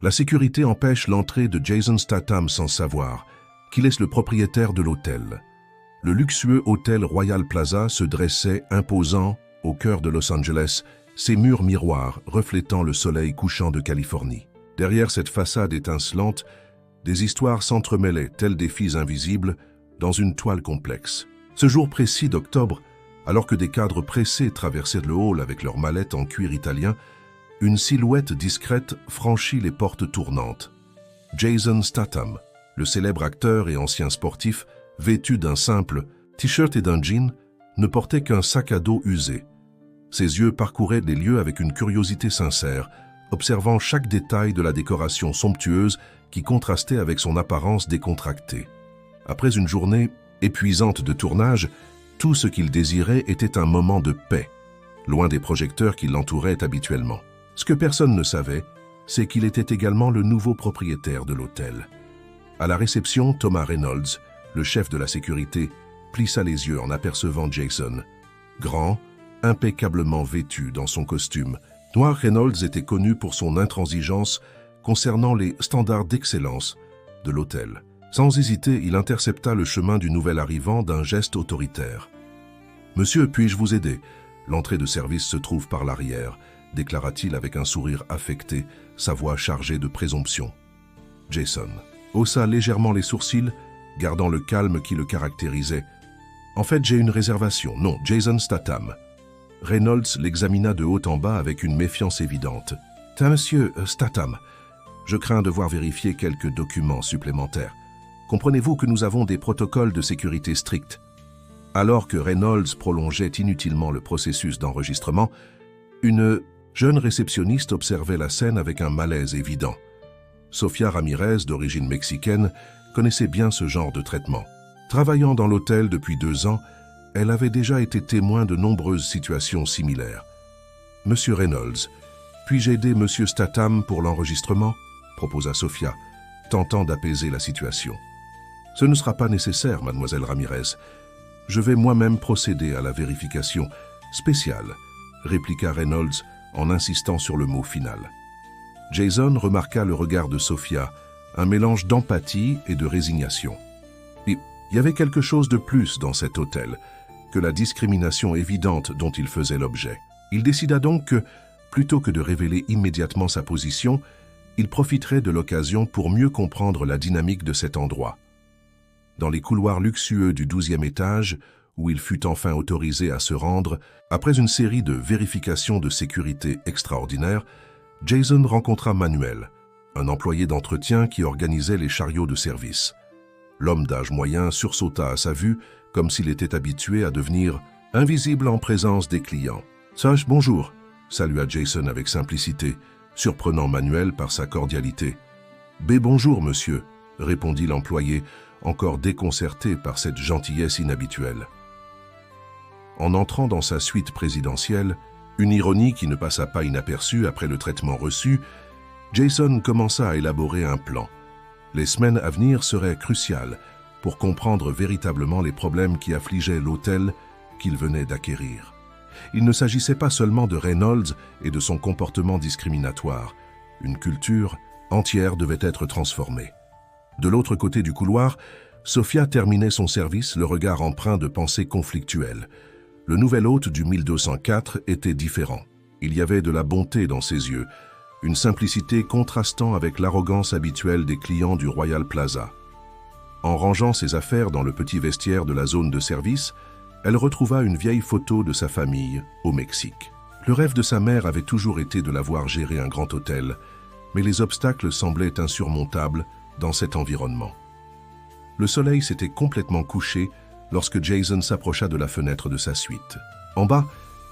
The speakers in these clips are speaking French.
La sécurité empêche l'entrée de Jason Statham sans savoir qu'il est le propriétaire de l'hôtel. Le luxueux hôtel Royal Plaza se dressait imposant au cœur de Los Angeles, ses murs miroirs reflétant le soleil couchant de Californie. Derrière cette façade étincelante, des histoires s'entremêlaient, telles des filles invisibles, dans une toile complexe. Ce jour précis d'octobre, alors que des cadres pressés traversaient le hall avec leurs mallettes en cuir italien, une silhouette discrète franchit les portes tournantes. Jason Statham, le célèbre acteur et ancien sportif, vêtu d'un simple t-shirt et d'un jean, ne portait qu'un sac à dos usé. Ses yeux parcouraient les lieux avec une curiosité sincère, observant chaque détail de la décoration somptueuse qui contrastait avec son apparence décontractée. Après une journée épuisante de tournage, tout ce qu'il désirait était un moment de paix, loin des projecteurs qui l'entouraient habituellement. Ce que personne ne savait, c'est qu'il était également le nouveau propriétaire de l'hôtel. À la réception, Thomas Reynolds, le chef de la sécurité, plissa les yeux en apercevant Jason. Grand, impeccablement vêtu dans son costume, Noir Reynolds était connu pour son intransigeance concernant les standards d'excellence de l'hôtel. Sans hésiter, il intercepta le chemin du nouvel arrivant d'un geste autoritaire. « Monsieur, puis-je vous aider? L'entrée de service se trouve par l'arrière », déclara-t-il avec un sourire affecté, sa voix chargée de présomption. Jason haussa légèrement les sourcils, gardant le calme qui le caractérisait. « En fait, j'ai une réservation. Non, Jason Statham. » Reynolds l'examina de haut en bas avec une méfiance évidente. « Monsieur Statham, je crains devoir vérifier quelques documents supplémentaires. Comprenez-vous que nous avons des protocoles de sécurité stricts ?» Alors que Reynolds prolongeait inutilement le processus d'enregistrement, une jeune réceptionniste observait la scène avec un malaise évident. Sofia Ramirez, d'origine mexicaine, connaissait bien ce genre de traitement. Travaillant dans l'hôtel depuis 2 ans, elle avait déjà été témoin de nombreuses situations similaires. « Monsieur Reynolds, puis-je aider Monsieur Statham pour l'enregistrement ?» proposa Sofia, tentant d'apaiser la situation. « Ce ne sera pas nécessaire, mademoiselle Ramirez. Je vais moi-même procéder à la vérification spéciale, » répliqua Reynolds en insistant sur le mot final. Jason remarqua le regard de Sofia, un mélange d'empathie et de résignation. Il y avait quelque chose de plus dans cet hôtel que la discrimination évidente dont il faisait l'objet. Il décida donc que, plutôt que de révéler immédiatement sa position, il profiterait de l'occasion pour mieux comprendre la dynamique de cet endroit. Dans les couloirs luxueux du 12e étage, où il fut enfin autorisé à se rendre, après une série de vérifications de sécurité extraordinaires, Jason rencontra Manuel, un employé d'entretien qui organisait les chariots de service. L'homme d'âge moyen sursauta à sa vue, comme s'il était habitué à devenir invisible en présence des clients. « Sage, bonjour !» salua Jason avec simplicité, surprenant Manuel par sa cordialité. « Bonjour, monsieur !» répondit l'employé, encore déconcerté par cette gentillesse inhabituelle. En entrant dans sa suite présidentielle, une ironie qui ne passa pas inaperçue après le traitement reçu, Jason commença à élaborer un plan. Les semaines à venir seraient cruciales pour comprendre véritablement les problèmes qui affligeaient l'hôtel qu'il venait d'acquérir. Il ne s'agissait pas seulement de Reynolds et de son comportement discriminatoire. Une culture entière devait être transformée. De l'autre côté du couloir, Sofia terminait son service, le regard empreint de pensées conflictuelles. Le nouvel hôte du 1204 était différent. Il y avait de la bonté dans ses yeux, une simplicité contrastant avec l'arrogance habituelle des clients du Royal Plaza. En rangeant ses affaires dans le petit vestiaire de la zone de service, elle retrouva une vieille photo de sa famille au Mexique. Le rêve de sa mère avait toujours été de la voir gérer un grand hôtel, mais les obstacles semblaient insurmontables dans cet environnement. Le soleil s'était complètement couché lorsque Jason s'approcha de la fenêtre de sa suite. En bas,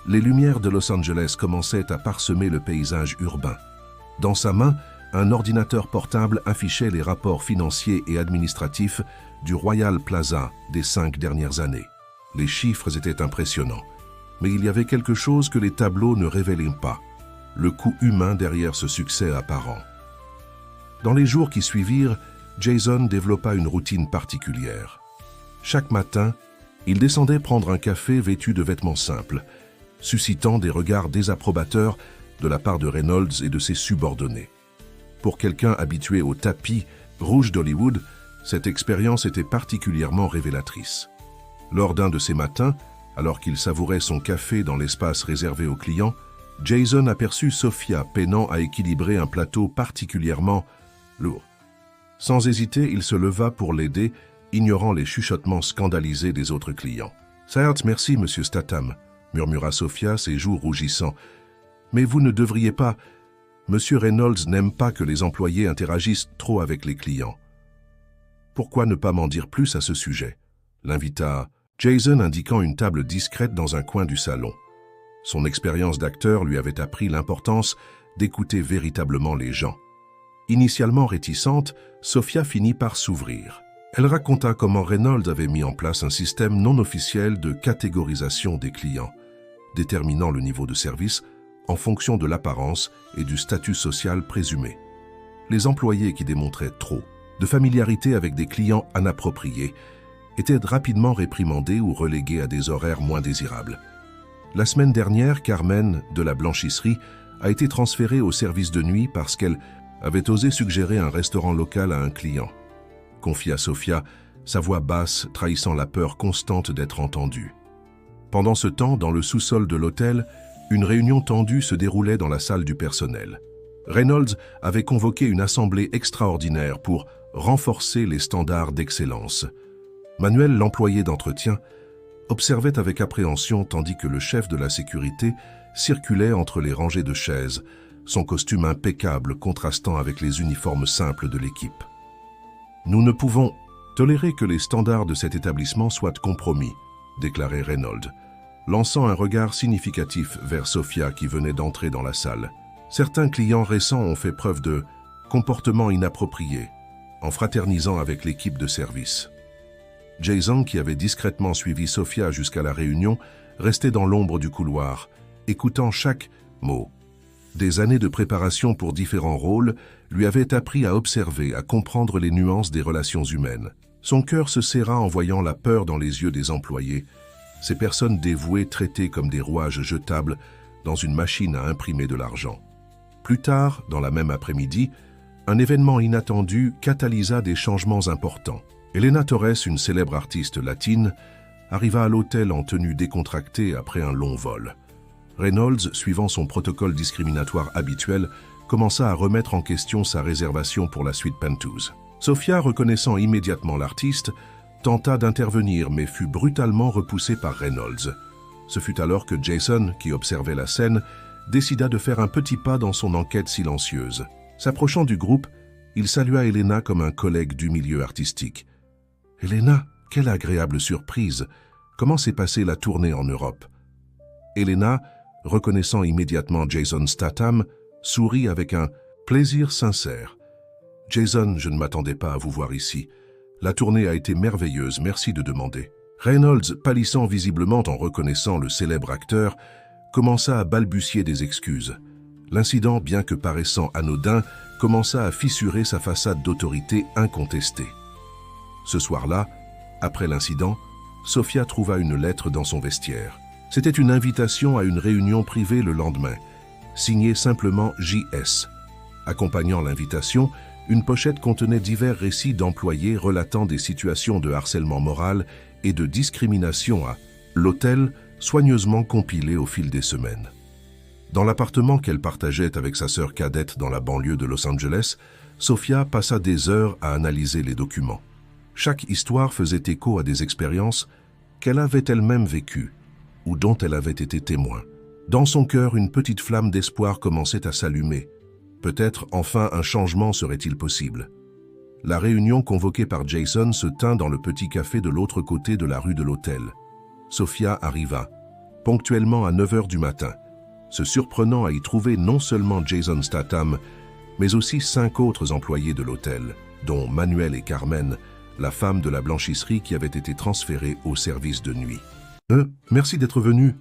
les lumières de Los Angeles commençaient à parsemer le paysage urbain. Dans sa main, un ordinateur portable affichait les rapports financiers et administratifs du Royal Plaza des 5 dernières années. Les chiffres étaient impressionnants, mais il y avait quelque chose que les tableaux ne révélaient pas, le coût humain derrière ce succès apparent. Dans les jours qui suivirent, Jason développa une routine particulière. Chaque matin, il descendait prendre un café vêtu de vêtements simples, suscitant des regards désapprobateurs de la part de Reynolds et de ses subordonnés. Pour quelqu'un habitué au tapis rouge d'Hollywood, cette expérience était particulièrement révélatrice. Lors d'un de ces matins, alors qu'il savourait son café dans l'espace réservé aux clients, Jason aperçut Sophia peinant à équilibrer un plateau particulièrement lourd. Sans hésiter, il se leva pour l'aider, ignorant les chuchotements scandalisés des autres clients. « Certes, merci, monsieur Statham », murmura Sophia, ses joues rougissant. « Mais vous ne devriez pas... Monsieur Reynolds n'aime pas que les employés interagissent trop avec les clients. » « Pourquoi ne pas m'en dire plus à ce sujet ?» l'invita Jason, indiquant une table discrète dans un coin du salon. Son expérience d'acteur lui avait appris l'importance d'écouter véritablement les gens. Initialement réticente, Sophia finit par s'ouvrir. Elle raconta comment Reynolds avait mis en place un système non officiel de catégorisation des clients, déterminant le niveau de service en fonction de l'apparence et du statut social présumé. Les employés qui démontraient trop de familiarité avec des clients inappropriés étaient rapidement réprimandés ou relégués à des horaires moins désirables. La semaine dernière, Carmen, de la blanchisserie, a été transférée au service de nuit parce qu'elle avait osé suggérer un restaurant local à un client. Confia Sophia, sa voix basse trahissant la peur constante d'être entendue. Pendant ce temps, dans le sous-sol de l'hôtel, une réunion tendue se déroulait dans la salle du personnel. Reynolds avait convoqué une assemblée extraordinaire pour renforcer les standards d'excellence. Manuel, l'employé d'entretien, observait avec appréhension tandis que le chef de la sécurité circulait entre les rangées de chaises, son costume impeccable contrastant avec les uniformes simples de l'équipe. « Nous ne pouvons tolérer que les standards de cet établissement soient compromis », déclarait Reynolds, lançant un regard significatif vers Sophia qui venait d'entrer dans la salle. Certains clients récents ont fait preuve de comportements inappropriés, en fraternisant avec l'équipe de service. Jason, qui avait discrètement suivi Sophia jusqu'à la réunion, restait dans l'ombre du couloir, écoutant chaque mot. Des années de préparation pour différents rôles lui avaient appris à observer, à comprendre les nuances des relations humaines. Son cœur se serra en voyant la peur dans les yeux des employés, ces personnes dévouées traitées comme des rouages jetables dans une machine à imprimer de l'argent. Plus tard, dans la même après-midi, un événement inattendu catalysa des changements importants. Elena Torres, une célèbre artiste latine, arriva à l'hôtel en tenue décontractée après un long vol. Reynolds, suivant son protocole discriminatoire habituel, commença à remettre en question sa réservation pour la suite Pentouse. Sophia, reconnaissant immédiatement l'artiste, tenta d'intervenir mais fut brutalement repoussée par Reynolds. Ce fut alors que Jason, qui observait la scène, décida de faire un petit pas dans son enquête silencieuse. S'approchant du groupe, il salua Elena comme un collègue du milieu artistique. « Elena, quelle agréable surprise! Comment s'est passée la tournée en Europe ?» Elena, reconnaissant immédiatement Jason Statham, sourit avec un plaisir sincère. « Jason, je ne m'attendais pas à vous voir ici. La tournée a été merveilleuse, merci de demander. » Reynolds, pâlissant visiblement en reconnaissant le célèbre acteur, commença à balbutier des excuses. L'incident, bien que paraissant anodin, commença à fissurer sa façade d'autorité incontestée. Ce soir-là, après l'incident, Sophia trouva une lettre dans son vestiaire. C'était une invitation à une réunion privée le lendemain, signée simplement JS. Accompagnant l'invitation, une pochette contenait divers récits d'employés relatant des situations de harcèlement moral et de discrimination à l'hôtel, soigneusement compilés au fil des semaines. Dans l'appartement qu'elle partageait avec sa sœur cadette dans la banlieue de Los Angeles, Sophia passa des heures à analyser les documents. Chaque histoire faisait écho à des expériences qu'elle avait elle-même vécues ou dont elle avait été témoin. Dans son cœur, une petite flamme d'espoir commençait à s'allumer. Peut-être enfin un changement serait-il possible. La réunion convoquée par Jason se tint dans le petit café de l'autre côté de la rue de l'hôtel. Sophia arriva, ponctuellement à 9 heures du matin, se surprenant à y trouver non seulement Jason Statham, mais aussi 5 autres employés de l'hôtel, dont Manuel et Carmen, la femme de la blanchisserie qui avait été transférée au service de nuit. « Merci d'être venu »,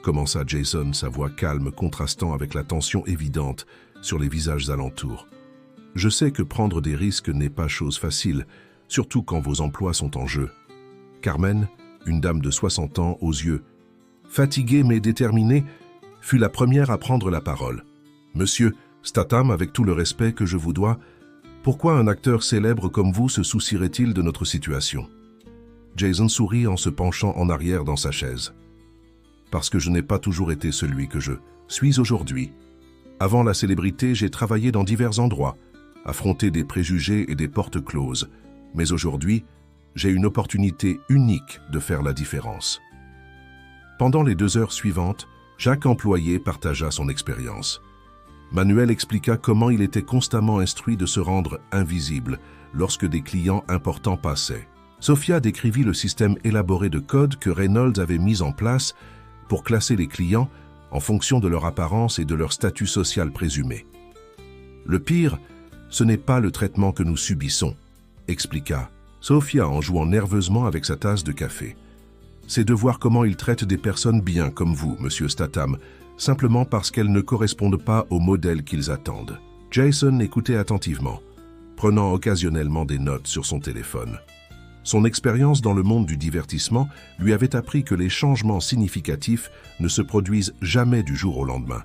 commença Jason, sa voix calme contrastant avec la tension évidente sur les visages alentours. « Je sais que prendre des risques n'est pas chose facile, surtout quand vos emplois sont en jeu. » Carmen, une dame de 60 ans aux yeux fatiguée mais déterminée, fut la première à prendre la parole. « Monsieur Statham, avec tout le respect que je vous dois, pourquoi un acteur célèbre comme vous se soucierait-il de notre situation? Jason sourit en se penchant en arrière dans sa chaise. Parce que je n'ai pas toujours été celui que je suis aujourd'hui. Avant la célébrité, j'ai travaillé dans divers endroits, affronté des préjugés et des portes closes. Mais aujourd'hui, j'ai une opportunité unique de faire la différence. Pendant les 2 heures suivantes, chaque employé partagea son expérience. Manuel expliqua comment il était constamment instruit de se rendre invisible lorsque des clients importants passaient. Sophia décrivit le système élaboré de code que Reynolds avait mis en place pour classer les clients en fonction de leur apparence et de leur statut social présumé. Le pire, ce n'est pas le traitement que nous subissons, expliqua Sophia en jouant nerveusement avec sa tasse de café. C'est de voir comment ils traitent des personnes bien comme vous, monsieur Statham, simplement parce qu'elles ne correspondent pas au modèle qu'ils attendent. Jason écoutait attentivement, prenant occasionnellement des notes sur son téléphone. Son expérience dans le monde du divertissement lui avait appris que les changements significatifs ne se produisent jamais du jour au lendemain.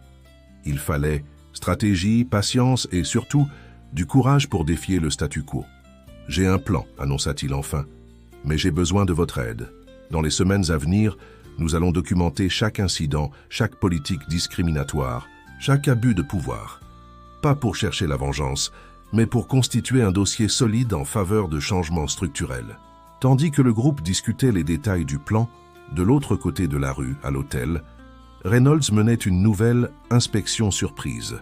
Il fallait stratégie, patience et surtout du courage pour défier le statu quo. « J'ai un plan », annonça-t-il enfin, « mais j'ai besoin de votre aide. Dans les semaines à venir, nous allons documenter chaque incident, chaque politique discriminatoire, chaque abus de pouvoir. Pas pour chercher la vengeance, mais pour constituer un dossier solide en faveur de changements structurels. » Tandis que le groupe discutait les détails du plan, de l'autre côté de la rue, à l'hôtel, Reynolds menait une nouvelle inspection surprise.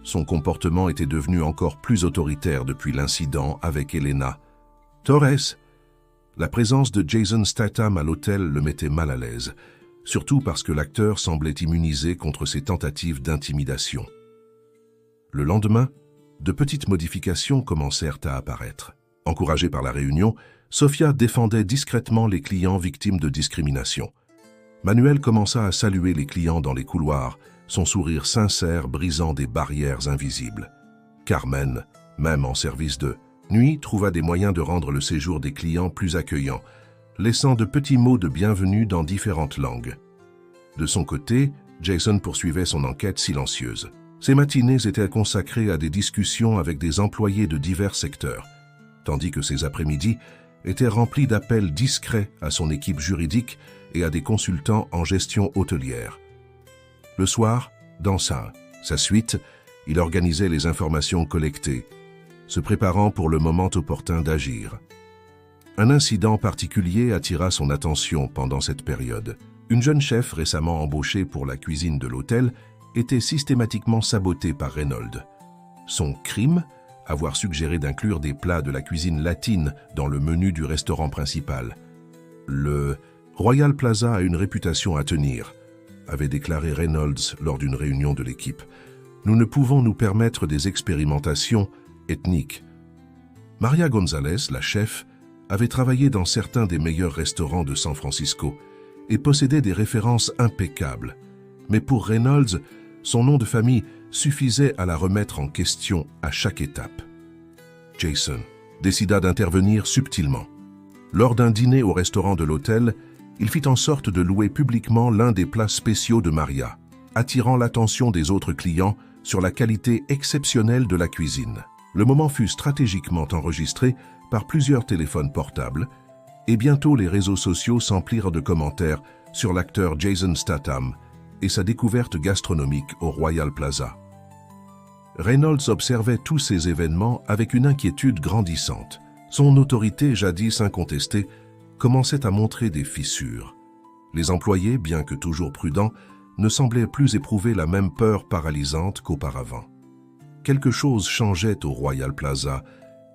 Son comportement était devenu encore plus autoritaire depuis l'incident avec Elena. Torres. La présence de Jason Statham à l'hôtel le mettait mal à l'aise, surtout parce que l'acteur semblait immunisé contre ses tentatives d'intimidation. Le lendemain, de petites modifications commencèrent à apparaître. Encouragée par la réunion, Sophia défendait discrètement les clients victimes de discrimination. Manuel commença à saluer les clients dans les couloirs, son sourire sincère brisant des barrières invisibles. Carmen, même en service de nuit, trouva des moyens de rendre le séjour des clients plus accueillant, laissant de petits mots de bienvenue dans différentes langues. De son côté, Jason poursuivait son enquête silencieuse. Ses matinées étaient consacrées à des discussions avec des employés de divers secteurs, tandis que ses après-midi étaient remplis d'appels discrets à son équipe juridique et à des consultants en gestion hôtelière. Le soir, dans sa suite, il organisait les informations collectées, se préparant pour le moment opportun d'agir. Un incident particulier attira son attention pendant cette période. Une jeune chef récemment embauchée pour la cuisine de l'hôtel était systématiquement sabotée par Reynolds. Son crime, avoir suggéré d'inclure des plats de la cuisine latine dans le menu du restaurant principal. Le Royal Plaza a une réputation à tenir, avait déclaré Reynolds lors d'une réunion de l'équipe. Nous ne pouvons nous permettre des expérimentations ethniques. Maria González, la chef, avait travaillé dans certains des meilleurs restaurants de San Francisco et possédait des références impeccables. Mais pour Reynolds, son nom de famille suffisait à la remettre en question à chaque étape. Jason décida d'intervenir subtilement. Lors d'un dîner au restaurant de l'hôtel, il fit en sorte de louer publiquement l'un des plats spéciaux de Maria, attirant l'attention des autres clients sur la qualité exceptionnelle de la cuisine. Le moment fut stratégiquement enregistré par plusieurs téléphones portables et bientôt les réseaux sociaux s'emplirent de commentaires sur l'acteur Jason Statham et sa découverte gastronomique au Royal Plaza. Reynolds observait tous ces événements avec une inquiétude grandissante. Son autorité, jadis incontestée, commençait à montrer des fissures. Les employés, bien que toujours prudents, ne semblaient plus éprouver la même peur paralysante qu'auparavant. Quelque chose changeait au Royal Plaza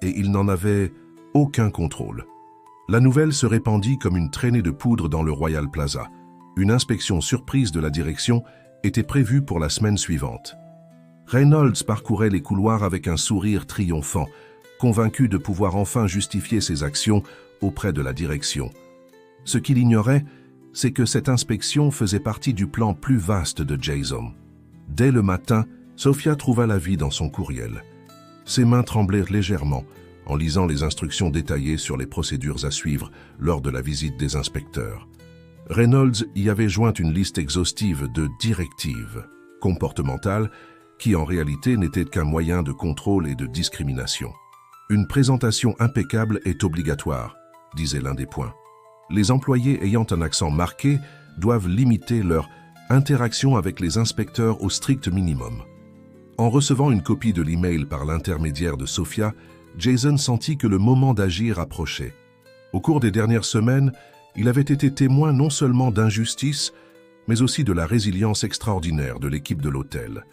et ils n'en avaient aucun contrôle. La nouvelle se répandit comme une traînée de poudre dans le Royal Plaza. Une inspection surprise de la direction était prévue pour la semaine suivante. Reynolds parcourait les couloirs avec un sourire triomphant, convaincu de pouvoir enfin justifier ses actions auprès de la direction. Ce qu'il ignorait, c'est que cette inspection faisait partie du plan plus vaste de Jason. Dès le matin, Sophia trouva la vie dans son courriel. Ses mains tremblèrent légèrement en lisant les instructions détaillées sur les procédures à suivre lors de la visite des inspecteurs. Reynolds y avait joint une liste exhaustive de directives comportementales qui en réalité n'était qu'un moyen de contrôle et de discrimination. Une présentation impeccable est obligatoire, disait l'un des points. Les employés ayant un accent marqué doivent limiter leur interaction avec les inspecteurs au strict minimum. En recevant une copie de l'email par l'intermédiaire de Sophia, Jason sentit que le moment d'agir approchait. Au cours des dernières semaines, il avait été témoin non seulement d'injustice, mais aussi de la résilience extraordinaire de l'équipe de l'hôtel.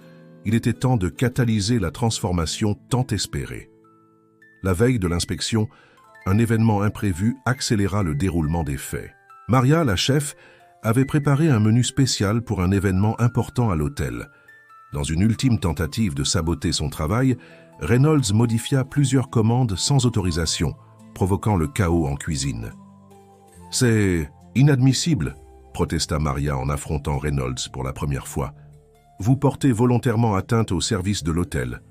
Il était temps de catalyser la transformation tant espérée. La veille de l'inspection, un événement imprévu accéléra le déroulement des faits. Maria, la chef, avait préparé un menu spécial pour un événement important à l'hôtel. Dans une ultime tentative de saboter son travail, Reynolds modifia plusieurs commandes sans autorisation, provoquant le chaos en cuisine. « C'est inadmissible », protesta Maria en affrontant Reynolds pour la première fois. « Vous portez volontairement atteinte au service de l'hôtel. »«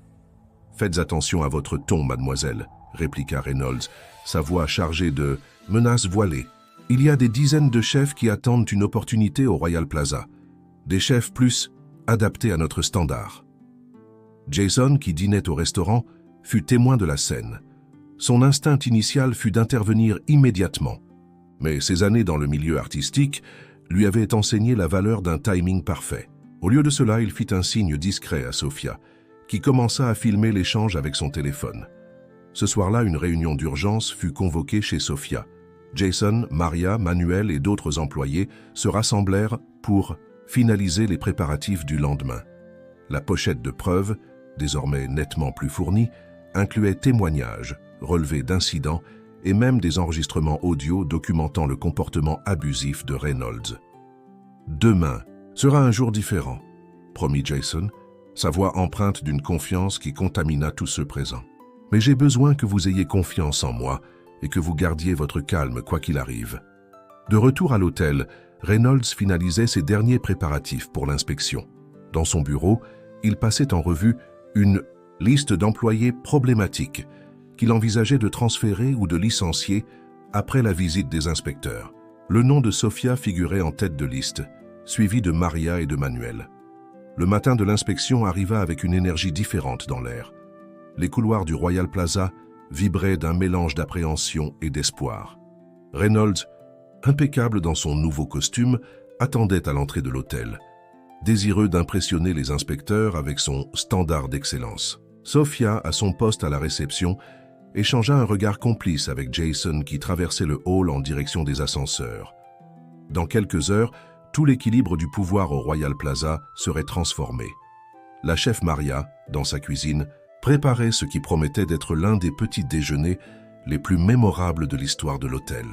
Faites attention à votre ton, mademoiselle », répliqua Reynolds, sa voix chargée de menaces voilées. « Il y a des dizaines de chefs qui attendent une opportunité au Royal Plaza. Des chefs plus adaptés à notre standard. » Jason, qui dînait au restaurant, fut témoin de la scène. Son instinct initial fut d'intervenir immédiatement. Mais ses années dans le milieu artistique lui avaient enseigné la valeur d'un timing parfait. Au lieu de cela, il fit un signe discret à Sophia, qui commença à filmer l'échange avec son téléphone. Ce soir-là, une réunion d'urgence fut convoquée chez Sophia. Jason, Maria, Manuel et d'autres employés se rassemblèrent pour finaliser les préparatifs du lendemain. La pochette de preuves, désormais nettement plus fournie, incluait témoignages, relevés d'incidents et même des enregistrements audio documentant le comportement abusif de Reynolds. « Demain sera un jour différent », promit Jason, sa voix empreinte d'une confiance qui contamina tous ceux présents. « Mais j'ai besoin que vous ayez confiance en moi et que vous gardiez votre calme quoi qu'il arrive. » De retour à l'hôtel, Reynolds finalisait ses derniers préparatifs pour l'inspection. Dans son bureau, il passait en revue une liste d'employés problématiques qu'il envisageait de transférer ou de licencier après la visite des inspecteurs. Le nom de Sophia figurait en tête de liste, suivi de Maria et de Manuel. Le matin de l'inspection arriva avec une énergie différente dans l'air. Les couloirs du Royal Plaza vibraient d'un mélange d'appréhension et d'espoir. Reynolds, impeccable dans son nouveau costume, attendait à l'entrée de l'hôtel, désireux d'impressionner les inspecteurs avec son standard d'excellence. Sophia, à son poste à la réception, échangea un regard complice avec Jason qui traversait le hall en direction des ascenseurs. Dans quelques heures, tout l'équilibre du pouvoir au Royal Plaza serait transformé. La chef Maria, dans sa cuisine, préparait ce qui promettait d'être l'un des petits déjeuners les plus mémorables de l'histoire de l'hôtel.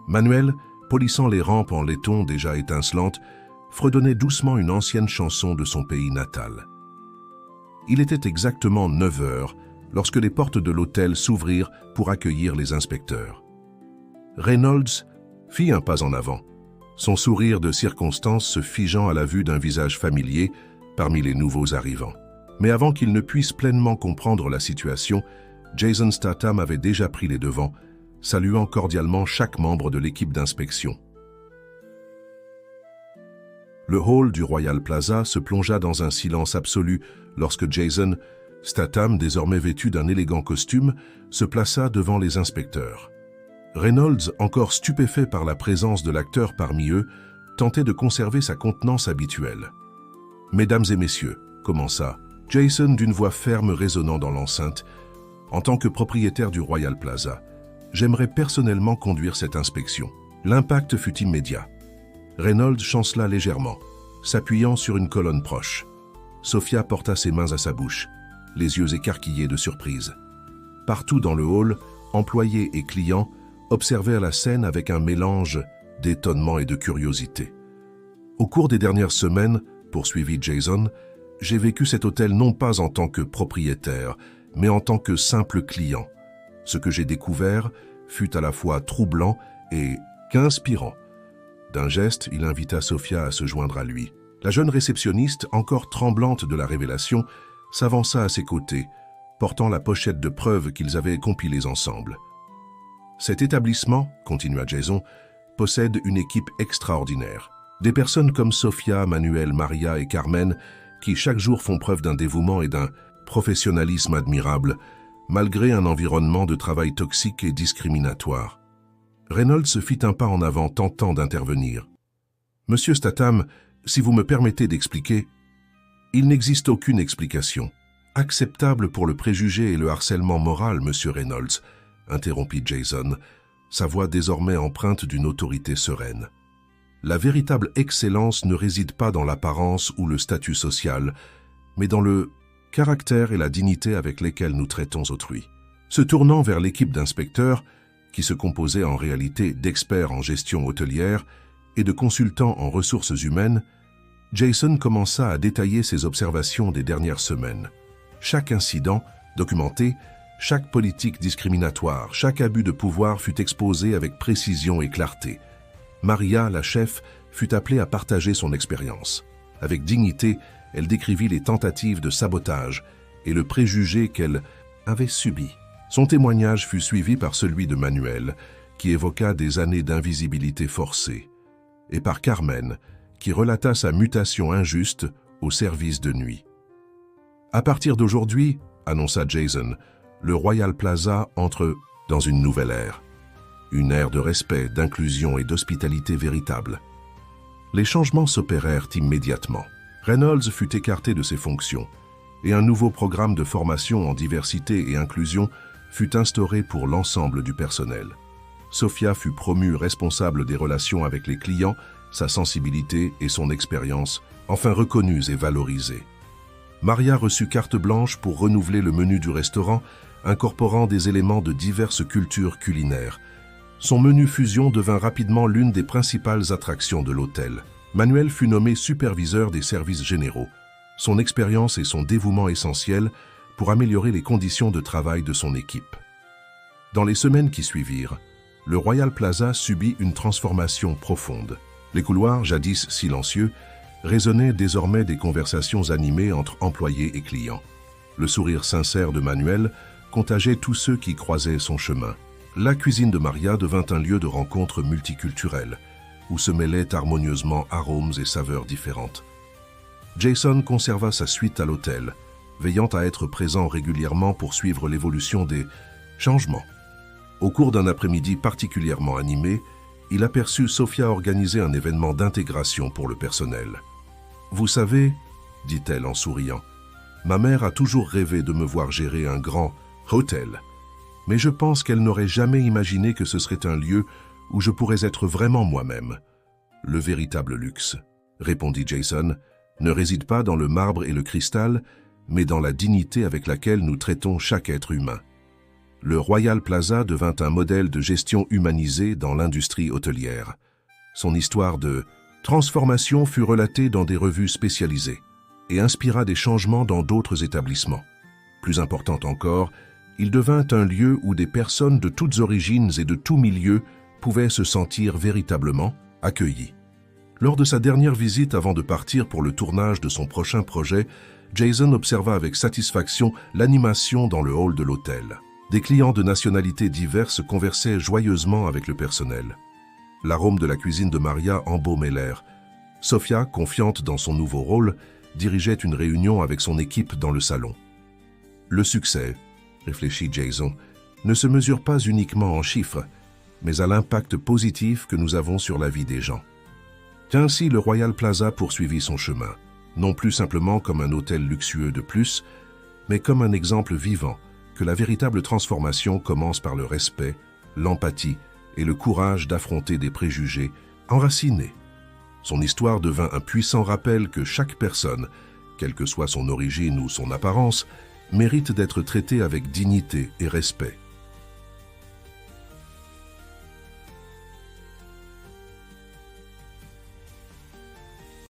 Manuel, polissant les rampes en laiton déjà étincelantes, fredonnait doucement une ancienne chanson de son pays natal. Il était exactement 9 heures lorsque les portes de l'hôtel s'ouvrirent pour accueillir les inspecteurs. Reynolds fit un pas en avant, son sourire de circonstance se figeant à la vue d'un visage familier parmi les nouveaux arrivants. Mais avant qu'il ne puisse pleinement comprendre la situation, Jason Statham avait déjà pris les devants, saluant cordialement chaque membre de l'équipe d'inspection. Le hall du Royal Plaza se plongea dans un silence absolu lorsque Jason Statham, désormais vêtu d'un élégant costume, se plaça devant les inspecteurs. Reynolds, encore stupéfait par la présence de l'acteur parmi eux, tentait de conserver sa contenance habituelle. « Mesdames et messieurs », commença Jason d'une voix ferme résonnant dans l'enceinte, « en tant que propriétaire du Royal Plaza, j'aimerais personnellement conduire cette inspection. » L'impact fut immédiat. Reynolds chancela légèrement, s'appuyant sur une colonne proche. Sophia porta ses mains à sa bouche, les yeux écarquillés de surprise. Partout dans le hall, employés et clients observèrent la scène avec un mélange d'étonnement et de curiosité. Au cours des dernières semaines, poursuivit Jason, j'ai vécu cet hôtel non pas en tant que propriétaire, mais en tant que simple client. Ce que j'ai découvert fut à la fois troublant et qu'inspirant. D'un geste, il invita Sophia à se joindre à lui. La jeune réceptionniste, encore tremblante de la révélation, s'avança à ses côtés, portant la pochette de preuves qu'ils avaient compilées ensemble. Cet établissement, continua Jason, possède une équipe extraordinaire. Des personnes comme Sophia, Manuel, Maria et Carmen qui chaque jour font preuve d'un dévouement et d'un professionnalisme admirable, malgré un environnement de travail toxique et discriminatoire. Reynolds fit un pas en avant, tentant d'intervenir. « Monsieur Statham, si vous me permettez d'expliquer, il n'existe aucune explication acceptable pour le préjugé et le harcèlement moral, Monsieur Reynolds, » interrompit Jason, sa voix désormais empreinte d'une autorité sereine. La véritable excellence ne réside pas dans l'apparence ou le statut social, mais dans le caractère et la dignité avec lesquels nous traitons autrui. Se tournant vers l'équipe d'inspecteurs, qui se composait en réalité d'experts en gestion hôtelière et de consultants en ressources humaines, Jason commença à détailler ses observations des dernières semaines. Chaque incident documenté, chaque politique discriminatoire, chaque abus de pouvoir fut exposé avec précision et clarté. Maria, la chef, fut appelée à partager son expérience. Avec dignité, elle décrivit les tentatives de sabotage et le préjugé qu'elle avait subi. Son témoignage fut suivi par celui de Manuel, qui évoqua des années d'invisibilité forcée, et par Carmen, qui relata sa mutation injuste au service de nuit. « À partir d'aujourd'hui, » annonça Jason, le Royal Plaza entre dans une nouvelle ère. Une ère de respect, d'inclusion et d'hospitalité véritable. Les changements s'opérèrent immédiatement. Reynolds fut écarté de ses fonctions et un nouveau programme de formation en diversité et inclusion fut instauré pour l'ensemble du personnel. Sophia fut promue responsable des relations avec les clients, sa sensibilité et son expérience, enfin reconnues et valorisées. Maria reçut carte blanche pour renouveler le menu du restaurant, incorporant des éléments de diverses cultures culinaires. Son menu fusion devint rapidement l'une des principales attractions de l'hôtel. Manuel fut nommé superviseur des services généraux. Son expérience et son dévouement essentiels pour améliorer les conditions de travail de son équipe. Dans les semaines qui suivirent, le Royal Plaza subit une transformation profonde. Les couloirs, jadis silencieux, résonnaient désormais des conversations animées entre employés et clients. Le sourire sincère de Manuel contageait tous ceux qui croisaient son chemin. La cuisine de Maria devint un lieu de rencontre multiculturelle, où se mêlaient harmonieusement arômes et saveurs différentes. Jason conserva sa suite à l'hôtel, veillant à être présent régulièrement pour suivre l'évolution des changements. Au cours d'un après-midi particulièrement animé, il aperçut Sophia organiser un événement d'intégration pour le personnel. « Vous savez, dit-elle en souriant, ma mère a toujours rêvé de me voir gérer un grand hôtel, mais je pense qu'elle n'aurait jamais imaginé que ce serait un lieu où je pourrais être vraiment moi-même. Le véritable luxe, répondit Jason, ne réside pas dans le marbre et le cristal, mais dans la dignité avec laquelle nous traitons chaque être humain. Le Royal Plaza devint un modèle de gestion humanisée dans l'industrie hôtelière. Son histoire de transformation fut relatée dans des revues spécialisées et inspira des changements dans d'autres établissements. Plus important encore, il devint un lieu où des personnes de toutes origines et de tous milieux pouvaient se sentir véritablement accueillis. Lors de sa dernière visite avant de partir pour le tournage de son prochain projet, Jason observa avec satisfaction l'animation dans le hall de l'hôtel. Des clients de nationalités diverses conversaient joyeusement avec le personnel. L'arôme de la cuisine de Maria embaumait l'air. Sophia, confiante dans son nouveau rôle, dirigeait une réunion avec son équipe dans le salon. Le succès, réfléchit Jason, ne se mesure pas uniquement en chiffres, mais à l'impact positif que nous avons sur la vie des gens. Ainsi, le Royal Plaza poursuivit son chemin, non plus simplement comme un hôtel luxueux de plus, mais comme un exemple vivant que la véritable transformation commence par le respect, l'empathie et le courage d'affronter des préjugés enracinés. Son histoire devint un puissant rappel que chaque personne, quelle que soit son origine ou son apparence, mérite d'être traitée avec dignité et respect.